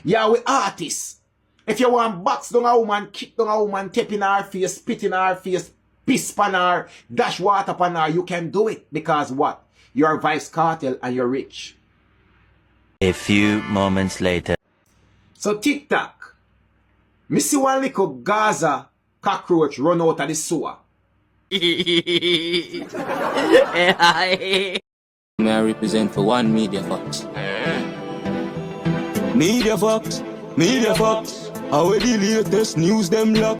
Yeah, we artists. If you want box down a woman, kick down a woman, tap in her face, spit in her face, piss pan her, dash water pan her, you can do it. Because what? You're Vybz Kartel and you're rich. A few moments later. So TikTok, me see one little Gaza cockroach run out of the sewer. May I represent for one Media Fox. Media Fox, Media Fox. How the latest news them lock.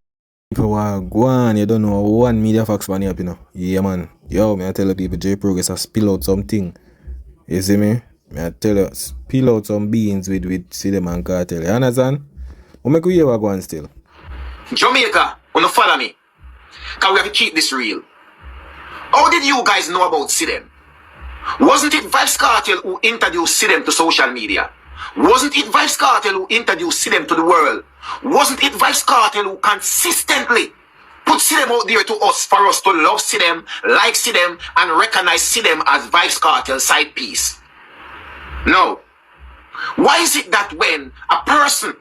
People want go on, you don't know one Media Fox man up, you know. Yeah man. Yo, me I tell the people J Progress has spill out something. You see me? Me I tell you, spill out some beans with Sidem and Kartel. You understand? What make we hear what go on still? Jamaica, wanna follow me? Cause we have to keep this real. How did you guys know about Sidem? Wasn't it Vybz Kartel who introduced Sidem to social media? Wasn't it Vybz Kartel who introduced Sidem to the world? Wasn't it Vybz Kartel who consistently put Sidem out there to us for us to love Sidem, like Sidem, and recognize Sidem as Vybz Kartel's side piece? No. Why is it that when a person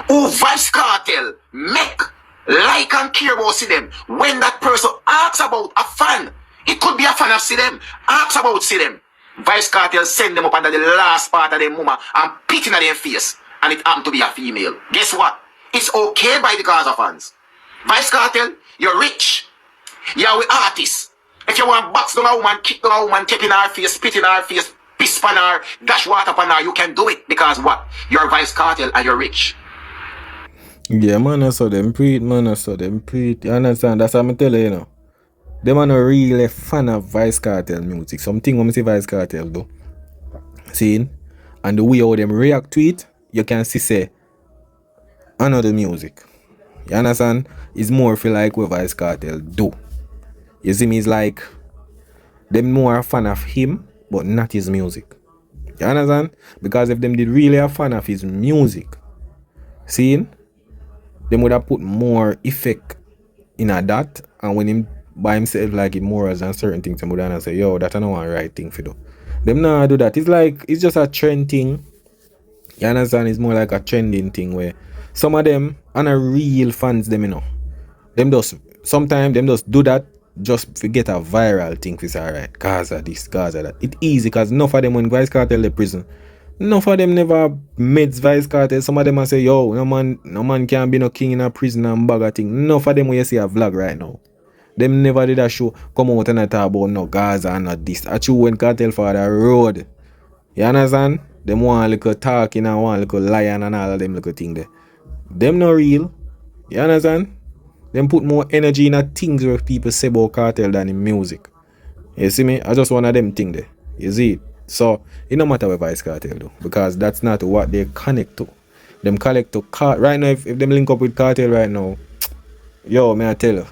who Vybz Kartel make, like and care about Sidem, when that person asks about a fan, it could be a fan of Sidem, asks about Sidem, Vybz Kartel send them up under the last part of their mama and pitching at their face, and it happened to be a female. Guess what? It's okay by the Gaza fans. Vybz Kartel, you're rich. You're with artists. If you want box down a woman, kick down a woman, tap in her face, spit in her face, piss pan her, dash water pan her, you can do it. Because what? You're Vybz Kartel and you're rich. Yeah man, I saw them preach, man, I saw them preach. You understand? That's what I'm telling you, know. Them are not really fan of Vybz Kartel music. Something when I see Vybz Kartel do. See? And the way how them react to it, you can see say another music. You understand? It's more feel like what Vybz Kartel do. You see me, it's like them more a fan of him, but not his music. You understand? Because if them did really a fan of his music, see, them would have put more effect in a that, and when him by himself like it more than certain things, them would have say, yo, that's not one right thing for do. Them not do that. It's like it's just a trend thing. You understand? It's more like a trending thing where some of them are not real fans, them, you know. Them just sometimes them just do that just to get a viral thing. It's alright. Gaza this, Gaza that. It's easy because enough of them when Vybz Kartel the prison. Enough of them never met Vybz Kartel. Some of them say, yo, no man can't be no king in a prison and bag of thing. Enough of them when you see a vlog right now. Them never did a show come out and talk about no Gaza and not this. Actually when Kartel for the road. You understand? Them want a little talking and want a little lion and all of them little thing there. Them not real. You understand? Them put more energy in the things where people say about Kartel than in music. You see me? I just one of them thing there. You see it? So it no matter what Vybz Kartel do, because that's not what they connect to. Them connect to right now. If them link up with Kartel right now, yo, may I tell you,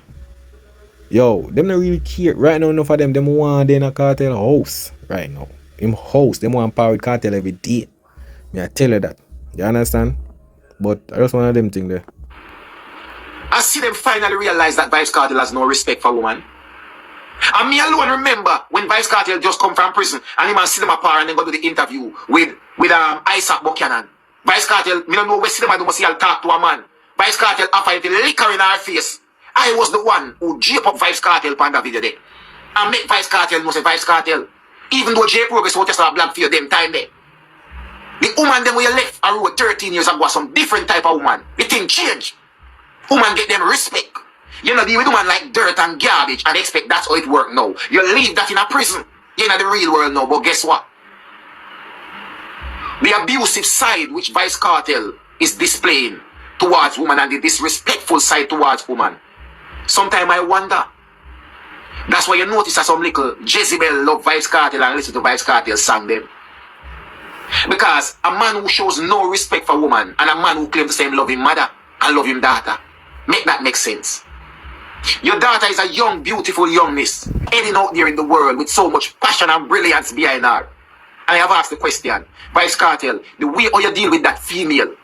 yo, them not really care right now. Enough of them want in a Kartel house right now. Him house, them want power with Kartel every day. May I tell you that? You understand? But I just one of them thing there. I see them finally realize that Vybz Kartel has no respect for women. And me alone remember when Vybz Kartel just come from prison and him and Sidem apart and then go to the interview with Isaac Buchanan. Vybz Kartel, me don't know where Sidem do must see I'll talk to a man. Vybz Kartel offered the liquor in her face. I was the one who jape up Vybz Kartel on that video there. And make Vybz Kartel know say Vybz Kartel. Even though J Progress was just a black for them time there. The woman them where you left a road 13 years ago was some different type of woman. The thing changed. Woman get them respect. You know, deal with woman like dirt and garbage and expect that's how it work now. You leave that in a prison. You're in the real world now, but guess what? The abusive side which Vybz Kartel is displaying towards woman and the disrespectful side towards woman. Sometimes I wonder. That's why you notice that some little Jezebel love Vybz Kartel and listen to Vybz Kartel song them. Because a man who shows no respect for woman and a man who claims the same love him mother and love him daughter, make that make sense. Your daughter is a young, beautiful young miss, heading out there in the world with so much passion and brilliance behind her. And I have asked the question, Vybz Kartel, the way how you deal with that female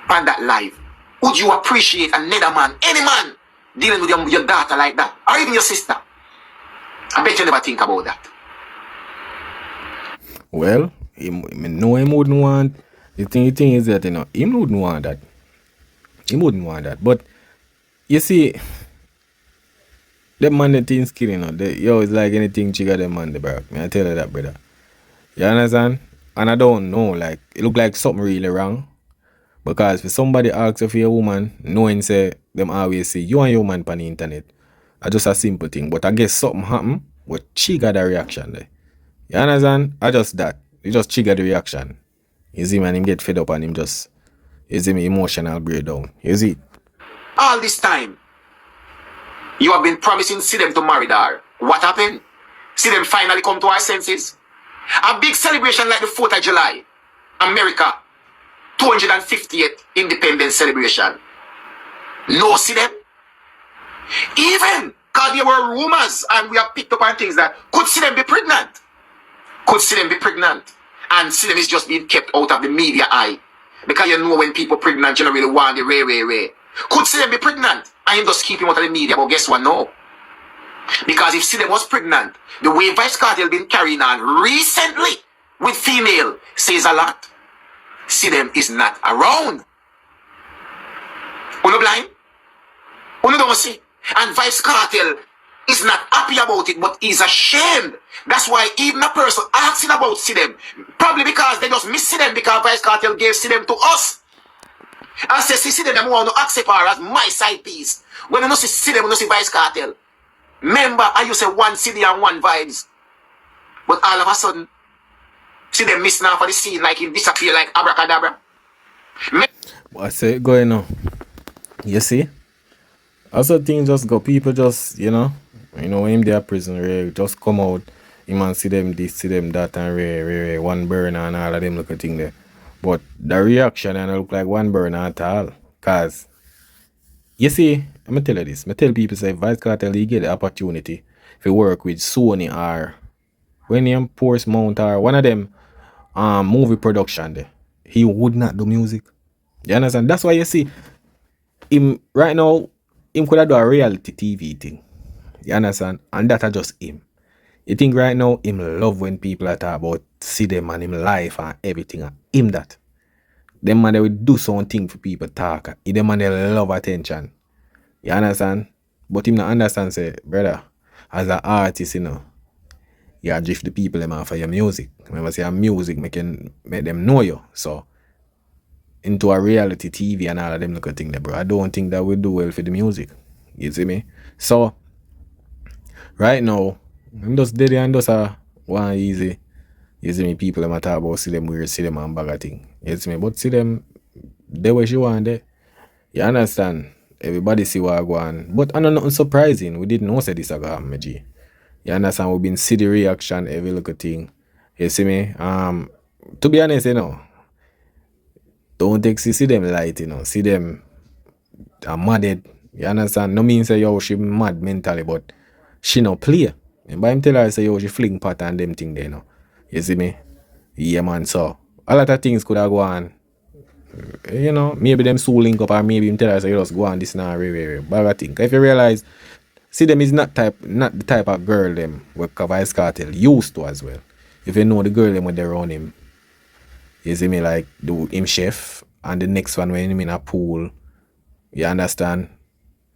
on that life, would you appreciate another man, any man, dealing with your daughter like that, or even your sister? I bet you never think about that. Well, I know him wouldn't want The thing is that, him wouldn't want that. He wouldn't want that. But you see, them man the things killing, it's like anything trigger them man the bro. I tell you that, brother. You understand? And I don't know, like, it look like something really wrong. Because for somebody asks if you're a woman, knowing say them always say you and your man on the internet. I just a simple thing. But I guess something happened, but trigger the reaction there. You understand? I just that. It just trigger the reaction. You see, man, him get fed up and him just, you see me, emotional breakdown. You see? All this time, you have been promising Sidem to marry her. What happened? Sidem finally come to our senses. A big celebration like the 4th of July. America. 250th independence celebration. No Sidem. Even because there were rumors and we have picked up on things that could Sidem be pregnant? Could Sidem be pregnant? And Sidem is just being kept out of the media eye. Because you know when people pregnant, you don't really want the ray. Could Sidem be pregnant? And him just keep him out of the media, but guess what? No. Because if Sidem was pregnant, the way Vybz Kartel been carrying on recently with female says a lot. Sidem is not around. Uno blind? Uno don't see. And Vybz Kartel is not happy about it, but he's ashamed. That's why even a person asking about Sidem, probably because they just miss Sidem because Vybz Kartel gave Sidem to us. And say, see Sidem, they want to accept her as my side piece. When you don't see Sidem, you don't see Vybz Kartel. Remember, I used to say one CD and one Vybz. But all of a sudden, Sidem missing out for the scene like he disappear like abracadabra. What's it going on? You see? Also things just go, people just, when him there prison, Ray, just come out, him and see them this, see them that, and Ray, one burner and all of them look at thing there. But the reaction and look like one burner at all. Cause, you see, I'm going to tell you this. I tell people, say, Vybz Kartel, he get the opportunity to work with Sony or when he Force Mount or one of them movie production there, he would not do music. You understand? That's why you see, him right now, him could do a reality TV thing. You understand? And that are just him. You think right now, him love when people are talk about Sidem and him life and everything. And him that. Them man, they will do something for people talk. Them man, they love attention. You understand? But him not understand, say, brother, as an artist, you drift the people them for your music. Remember, say your music make them know you. So, into a reality TV and all of them look at thing there, bro. I don't think that will do well for the music. You see me? So, right now, I'm just dead and just one easy. You see me? People them talk about see them weird, see them and bag of thing. You see me? But see them, they what you want there. You understand? Everybody see what I go on. But I know nothing surprising. We didn't know say this aga happen, G. You understand? We've been see the reaction, every little thing. You see me? To be honest, don't take see them light, See them mad. You understand? No mean say yo she mad mentally, but she no play. And by him tell her say yo she fling pat and them thing there, You see me? Yeah man, so a lot of things could have gone. Maybe them soul link up or maybe him tell her say just go on this now, but I think if you realize Sidem is not the type of girl them where Vybz Kartel used to as well. If you know the girl them when they around him. You see me like do him chef and the next one when him in a pool. You understand?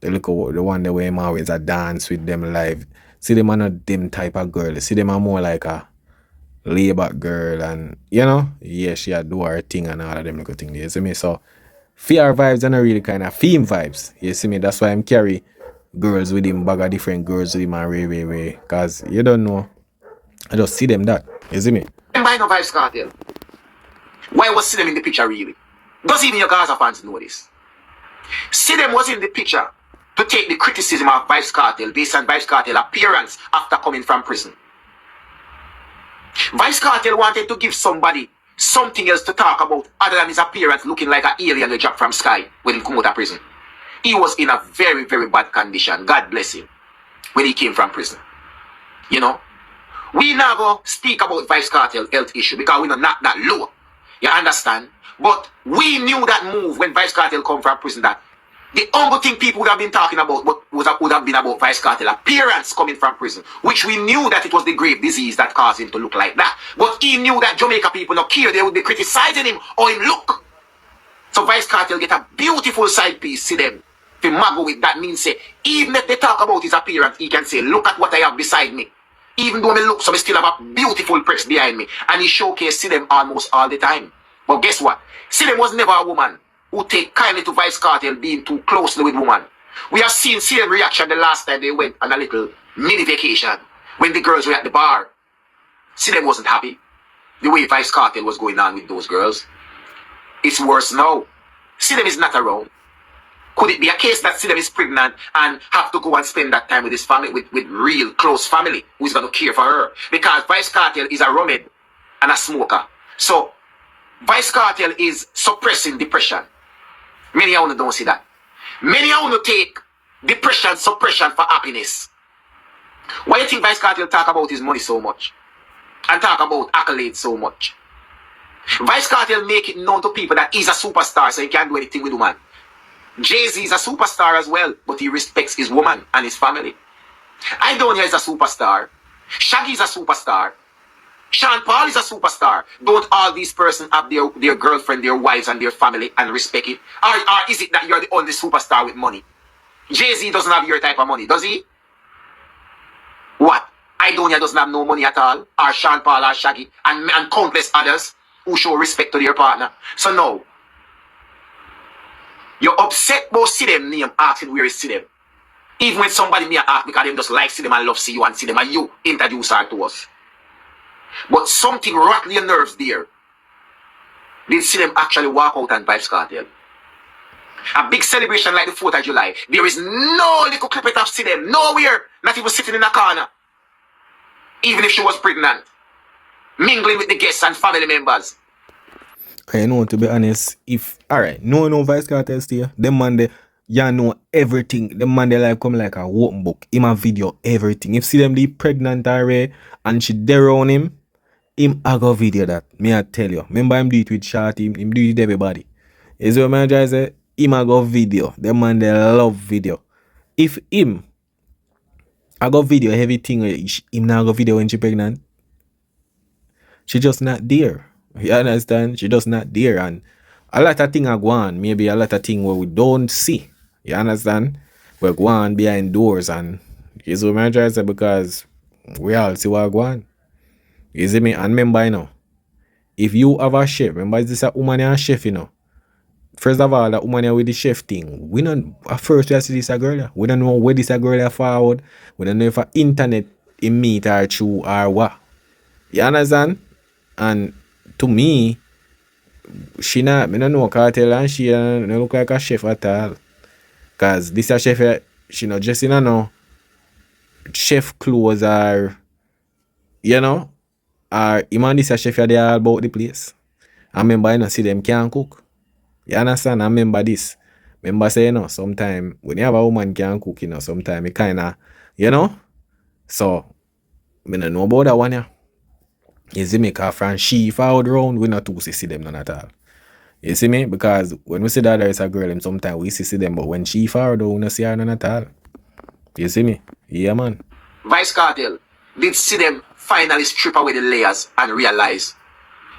They look at the one that way him always a dance with them live. See them are not them type of girl. See them are more like a laid-back girl and yeah, she a do her thing and all of them little thing. You see me? So fear vibes are not really kind of theme vibes. You see me? That's why I'm carry girls with him, bag of different girls with him and way. Cause you don't know. I just see them that. You see me? By no Vybz Kartel. Why was Sidem in the picture really? Does even your Gaza fans know this? Sidem was in the picture to take the criticism of Vybz Kartel based on Vybz Kartel appearance after coming from prison. Vybz Kartel wanted to give somebody something else to talk about other than his appearance looking like an alien that dropped from sky when he came out of prison. He was in a very, very bad condition. God bless him. When he came from prison. We now go speak about Vybz Kartel health issue because we not that low. You understand? But we knew that move when Vybz Kartel come from prison that The only thing people would have been talking about would have been about Vybz Kartel appearance coming from prison, which we knew that it was the grave disease that caused him to look like that. But he knew that Jamaica people not care. They would be criticizing him or him look. So Vybz Kartel get a beautiful side piece, see them. If mago with that means say, even if they talk about his appearance, he can say, look at what I have beside me. Even though I look, so I still have a beautiful press behind me. And he showcased Sidem almost all the time. But guess what? Sidem was never a woman who take kindly to Vybz Kartel being too closely with woman. We have seen Sidem reaction the last time they went on a little mini vacation when the girls were at the bar. Sidem wasn't happy. The way Vybz Kartel was going on with those girls. It's worse now. Sidem is not around. Could it be a case that Sidem is pregnant and have to go and spend that time with his family, with real close family who is going to care for her? Because Vybz Kartel is a rumhead and a smoker. So, Vybz Kartel is suppressing depression. Many of you don't see that. Many of you take depression suppression for happiness. Why do you think Vybz Kartel talk about his money so much? And talk about accolades so much? Vybz Kartel make it known to people that he's a superstar, so he can't do anything with woman. Jay-Z is a superstar as well, but he respects his woman and his family. Idonia is a superstar. Shaggy is a superstar. Sean Paul is a superstar. Don't all these persons have their girlfriend, their wives, and their family and respect it? Or is it that you're the only superstar with money? Jay-Z doesn't have your type of money, does he? What? Idonia doesn't have no money at all? Or Sean Paul or Shaggy and countless others who show respect to their partner. So no. You're upset about Sidem name asking where is Sidem. Even when somebody may ask because them just like Sidem and love see you and Sidem and you introduce her to us. But something rattled your nerves there. Did Sidem actually walk out and Vybz Kartel? A big celebration like the 4th of July. There is no little clip of Sidem. Nowhere. Not even sitting in a corner. Even if she was pregnant. Mingling with the guests and family members. I know, to be honest, if alright, no Vybz Kartel still, them man they you know everything. Them man they like come like a open book. Him a video everything. If see them be pregnant already and she there on him I go video that. Me I tell you. Remember him do it with Shorty, him do it with everybody. Is what man just say, him I go video. Them man they love video. If him I go video everything, him not go video when she pregnant. She just not there. You understand? She just not there, and a lot of things are going. Maybe a lot of things where we don't see. You understand? We're going behind doors, and you see what I'm trying to say, because we all see what going. You see me? And remember, you know, if you have a chef, remember this a woman and a chef, you know. First of all, that woman with the chef thing, we don't at first we see this a girl. We don't know where this a girl forward. We don't know if a internet in meet her through or what. You understand? And to me, she not, me don't know Kartel, and she don't look like a chef at all. Cause this a chef, she not just no chef clothes or, you know, or even this a chef they all about the place. I remember you know see them can't cook. You understand? I remember this. Remember say you know sometimes when you have a woman can't cook, you know, sometimes it kinda, you know. So me don't know about that one yeah. You see me, cause from she forward round, we not too see them none at all. You see me? Because when we see that there is a girl, and sometimes we see them, but when she forward round, we not see her none at all. You see me? Yeah, man. Vybz Kartel did Sidem finally strip away the layers and realize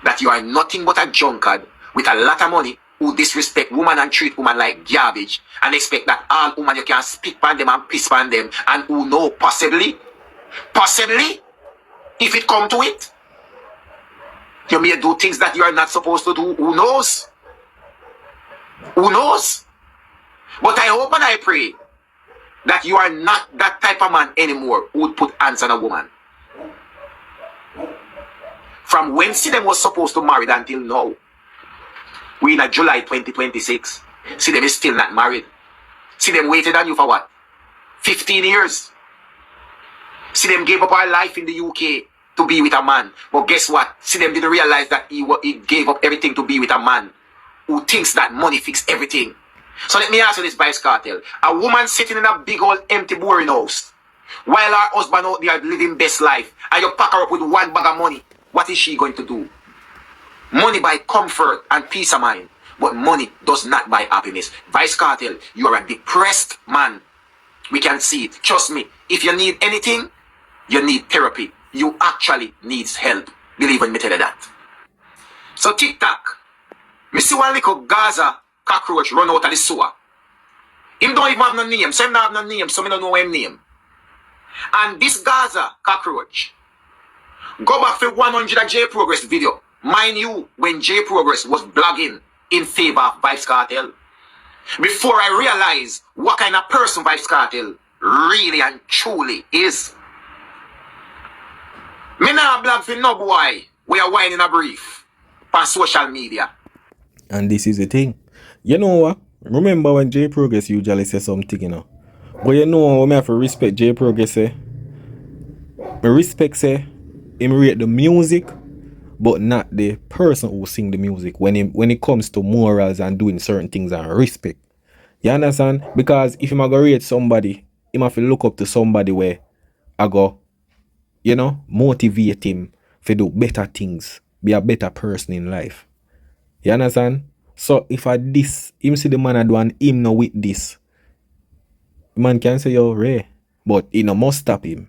that you are nothing but a drunkard with a lot of money who disrespect women and treat women like garbage and expect that all women you can spit on them and piss on them, and who know possibly, if it come to it, you may do things that you are not supposed to do. Who knows? Who knows? But I hope and I pray that you are not that type of man anymore who would put hands on a woman. From when Sidem was supposed to marry until now, we in July 2026. Sidem is still not married. Sidem waited on you for what? 15 years. Sidem gave up her life in the UK to be with a man. But guess what? Sidem didn't realize that he gave up everything to be with a man who thinks that money fix everything. So let me ask you this, Vybz Kartel. A woman sitting in a big old empty boring house while her husband out there living best life, and you pack her up with one bag of money, what is she going to do? Money buy comfort and peace of mind. but money does not buy happiness. Vybz Kartel, you are a depressed man. We can see it. Trust me, if you need anything, you need therapy. You actually needs help. Believe me tell you that. So TikTok, me see one little Gaza cockroach run out of the sewer. Him don't even have no name, so him not have no name, so me don't know him name. And this Gaza cockroach, go back for 100 of J Progress video. Mind you, when J Progress was blogging in favor of Vybz Kartel, before I realized what kind of person Vybz Kartel really and truly is. Me nah blog for no boy we are whining a brief on social media. And this is the thing. You know what? Remember when J Progress usually say something, you know. But you know what, me have to respect J Progress say. Me respect say him rate the music, but not the person who sing the music when it comes to morals and doing certain things and respect. You understand? Because if him a go rate somebody, him have to look up to somebody where I go, you know, motivate him to do better things, be a better person in life. You understand? So if I this, him see the man I do and him no with this, the man can say yo Ray, but he no must stop him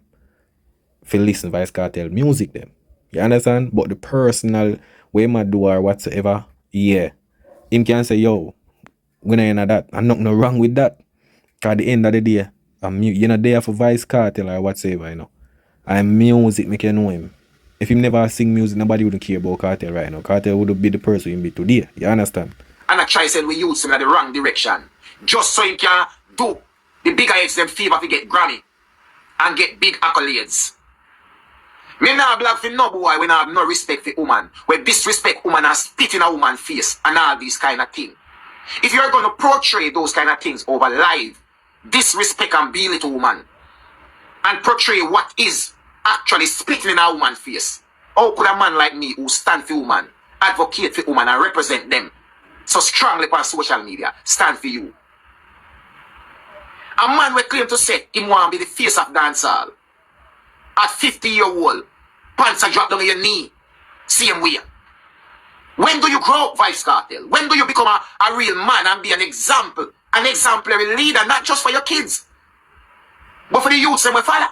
for listen Vybz Kartel music them. You understand? But the personal way I do or whatsoever, yeah, him can say yo, when I end that, I'm not no wrong with that. Cause at the end of the day, you're not there for Vybz Kartel or whatsoever, you know. And music make you know him. If him never sing music, nobody wouldn't care about Kartel right now. Kartel would be the person him be today. You understand? And I try say we use him in the wrong direction. Just so he can do the bigger heads them fever to get Grammy and get big accolades. Me nah blog for no boy when I have no respect for woman. When disrespect woman and spit in a woman's face and all these kind of things. If you're going to portray those kind of things over live, disrespect and belittle woman, and portray what is actually spitting in a woman's face, how could a man like me who stand for woman, advocate for woman and represent them so strongly on social media, stand for you? A man will claim to say him want to be the face of dancehall. At 50-year-old, pants are dropped down on your knee, same way. When do you grow up, Vybz Kartel? When do you become a real man and be an example, an exemplary leader, not just for your kids, but for the youths them will follow?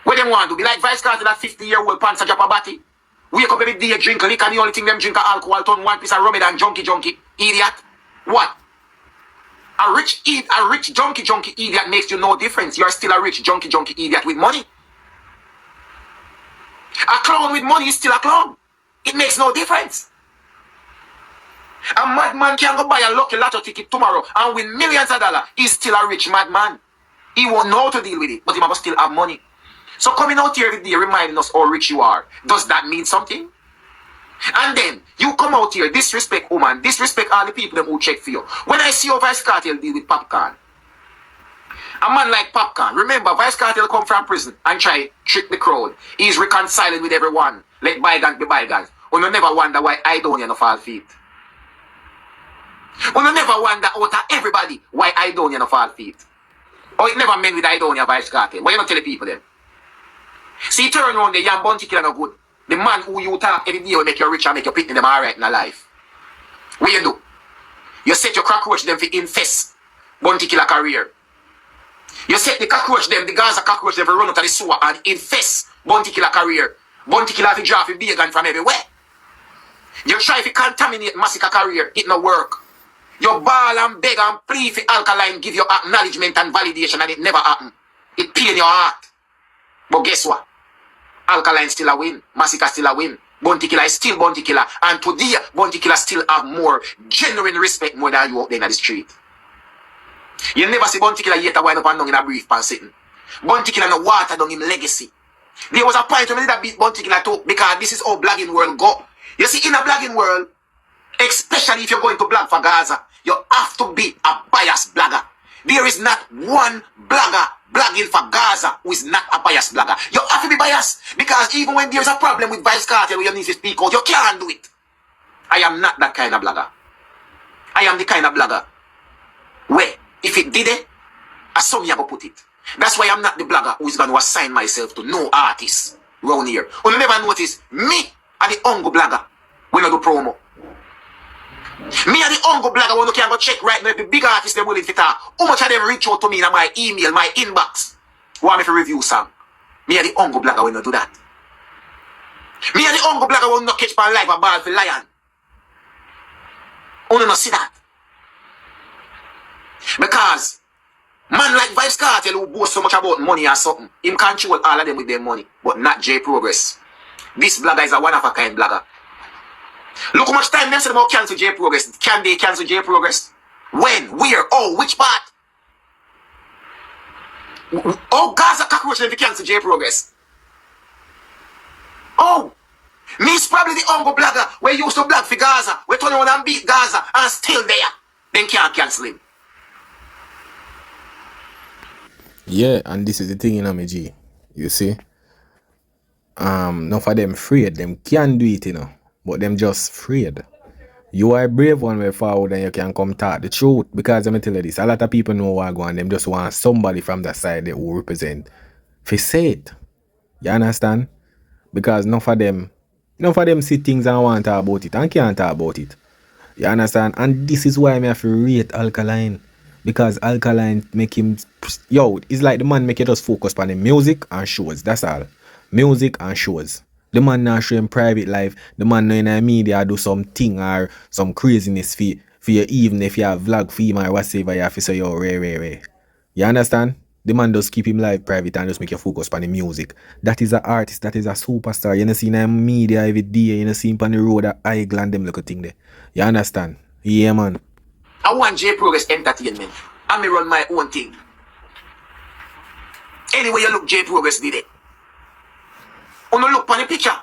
What them want to be like Vybz Kartel at 50-year-old, pants a drop a body, wake up every day, drink liquor, and the only thing them drink alcohol, turn one piece of rum and junkie, idiot. What? A rich junkie idiot makes you no difference. You are still a rich junkie idiot with money. A clown with money is still a clown. It makes no difference. A madman can go buy a lucky lotto ticket tomorrow and win millions of dollars. He's still a rich madman. He won't know how to deal with it, but he must still have money. So coming out here every day reminding us how rich you are, does that mean something? And then you come out here, disrespect woman, disrespect all the people them who check for you. When I see how Vybz Kartel deal with Popcorn, a man like Popcorn, remember Vybz Kartel come from prison and try to trick the crowd. He's reconciling with everyone. Let bygones be bygones. You never wonder why I don't no fall feet. You never wonder out of everybody why I don't no fall feet. Or it never meant with I don't Vybz Kartel. Why you not tell the people them? See, turn around the young bounty killer no good. The man who you talk every day will make you rich and make you pitting them alright in life. What you do? You set your cockroach them for infest bounty killer career. You set the cockroach them, the Gaza cockroach them for run out of the sewer and infest bounty killer career. Bounty killer to draft a vegan from everywhere. You try to contaminate massacre career, it no work. You ball and beg and plead for Alkaline give you acknowledgement and validation and it never happen. It pain your heart. But guess what? Alkaline still a win. Massacre still a win. Bounty killer is still bounty killer. And today, bounty killer still have more genuine respect more than you out there in the street. You never see bounty killer yet a wind up and down in a brief pan sitting. Bounty killer no water down in legacy. There was a point when I beat bounty killer too because this is how blogging world go. You see, in a blogging world, especially if you're going to blog for Gaza, you have to be a biased blogger. There is not one blogger blogging for Gaza who is not a biased blogger. You have to be biased because even when there's a problem with Vybz Kartel where you need to speak out, you can't do it. I am not that kind of blogger. I am the kind of blogger where if it did it, I saw me go put it. That's why I'm not the blogger who is going to assign myself to no artist round here. You never notice me and the Ongo blogger when I do promo. Me and the Uncle Blogger when you can go check right now if the big artists they willing to talk. How much of them reach out to me in my email, my inbox? Want me to review song? Me and the Uncle Blogger when you do that. Me and the Uncle Blogger when you catch my life a ball for lion. Only not see that. Because man like Vybz Kartel who boast so much about money or something, him control all of them with their money, but not J Progress. This blogger is a one of a kind blogger. Look how much time them say about cancel J Progress. Can they cancel J Progress? When? Where? Oh, which part? Oh, Gaza cockroach them to cancel J Progress. Oh, me's probably the Uncle Blogger where used to blog for Gaza, we turn around and beat Gaza and still there. Then can't cancel him. Yeah, and this is the thing, you know, me G. You see? None of them afraid. Them can do it, you know. But them just afraid. You are a brave one way forward and you can come talk the truth. Because let me tell you this, a lot of people know what going on. Them just want somebody from that side that will represent. If you say it. You understand? Because none of them see things and want to talk about it and can't talk about it. You understand? And this is why I have to rate Alkaline. Because Alkaline make him... Yo, it's like the man make you just focus on the music and shows. That's all. Music and shows. The man not show him private life. The man no in the media do something or some craziness for you, even if you have vlog for him or whatever you have to say, yo, ray. You understand? The man does keep him live private and just make you focus on the music. That is an artist, that is a superstar. You don't see him in the media every day. You don't see him on the road at Island, them little thing there. You understand? Yeah, man. I want J Progress Entertainment. I may run my own thing. Anyway you look, J Progress did it. When you look on the picture,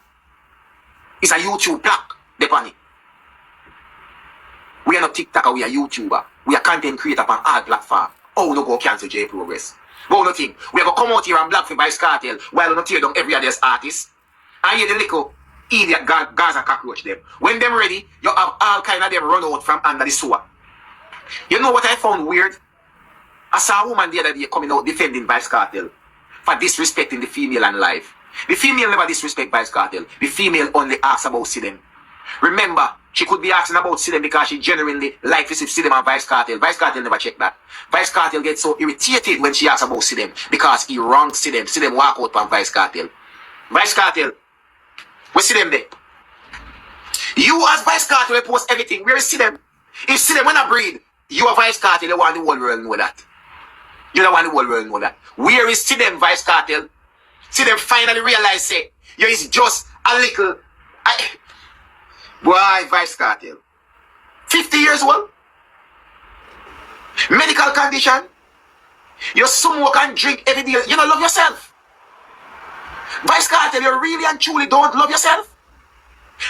it's a YouTube plaque. Depani. We are not TikToker, we are YouTuber. We are content creator on all platforms. Oh, no go cancel J Progress. But nothing. We are going to come out here and black for Vybz Kartel while we not tear down every other's artist. And hear the little idiot Gaza cockroach them. When them ready, you have all kind of them run out from under the sewer. You know what I found weird? I saw a woman the other day coming out defending Vybz Kartel for disrespecting the female and life. The female never disrespect Vybz Kartel. The female only asks about Sidem. Remember, she could be asking about Sidem because she genuinely likes to see Sidem and Vybz Kartel. Vybz Kartel never check that. Vybz Kartel gets so irritated when she asks about Sidem because he wronged Sidem. Sidem walk out from Vybz Kartel. Vybz Kartel, where Sidem there? You as Vybz Kartel post everything. Where is Sidem? If Sidem when I breed, you are Vybz Kartel, you want the whole world know that. You don't want the whole world know that. Where is Sidem, Vybz Kartel? Sidem finally realize, say, you is just a little... Boy, Vybz Kartel. 50 years old? Medical condition? You smoke and drink every day. You don't love yourself. Vybz Kartel, you really and truly don't love yourself.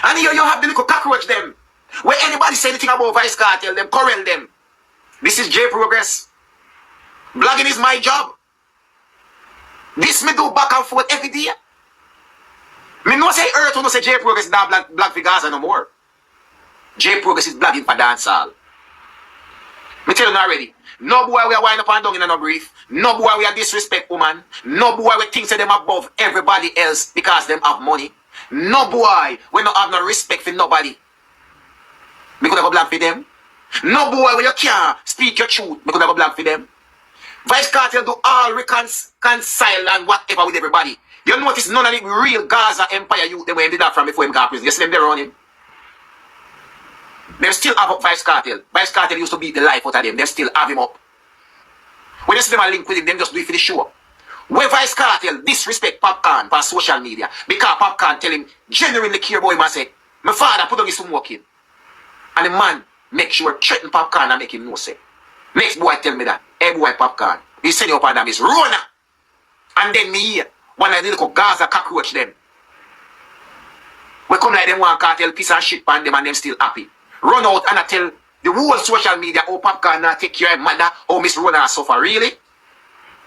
And here you have the little cockroach them. Where anybody say anything about Vybz Kartel, them corral them. This is J Progress. Blogging is my job. This me do back and forth every day. Me no say Earth, no say J Progress not black for Gaza no more. J Progress is blogging for dancehall. Me tell you already. No boy we are wind up and down in no brief. No boy we are disrespect woman. No boy we think say them above everybody else because them have money. No boy we not have no respect for nobody. Me could have go black for them. No boy when you can't speak your truth. Me could have go black for them. Vybz Kartel do all reconcile and whatever with everybody. You notice none of the real Gaza Empire youth them when did that from before him got prison. You see them there on him. They still have up Vybz Kartel. Vybz Kartel used to beat the life out of them. They still have him up. When you see them a link with him, them just do it for the show. When Vybz Kartel disrespect Popcorn for social media because Popcorn tell him genuinely care about him and say, my father put on his smoking. And the man make sure threaten Popcorn and make him know say. Next boy tell me that. Hey boy Popcorn. He send you up and is Rona. And then me here. One of the little Gaza cockroach them. We come like them one cartel piece of shit on them and them still happy. Run out and I tell the whole social media how Popcorn not take care of mother, how Miss Rona suffer. Really?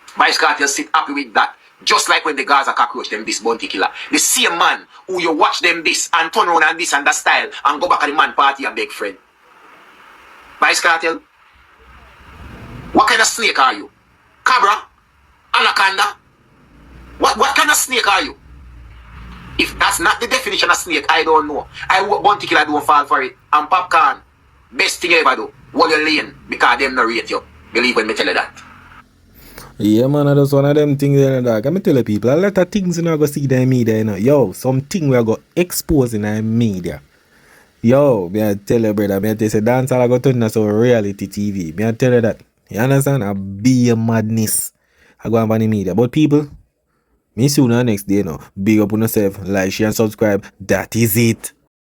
Vybz Kartel sit happy with that. Just like when the Gaza cockroach them this bounty killer. The same man who you watch them this and turn around and this and that style and go back at the man party and beg friend. Vybz Kartel, what kind of snake are you? Cabra? Anaconda? What kind of snake are you? If that's not the definition of snake, I don't know. I hope bounty killer don't fall for it. And Popcorn, Best thing you ever do. Hold your lane because them not rate you. Believe when me tell you that. Yeah, man, that's one of them things there, dog. I'm tell people, a lot of things you know go see in media, you know. Yo, something we are go expose in the media. Yo, me I tell you, brother, me I tell you, say dance all I go turn so reality TV. Me I tell you that. You understand? A be a madness. I go on the media. But people, me soon the next day, you know. Big up on yourself, like, share, and subscribe. That is it.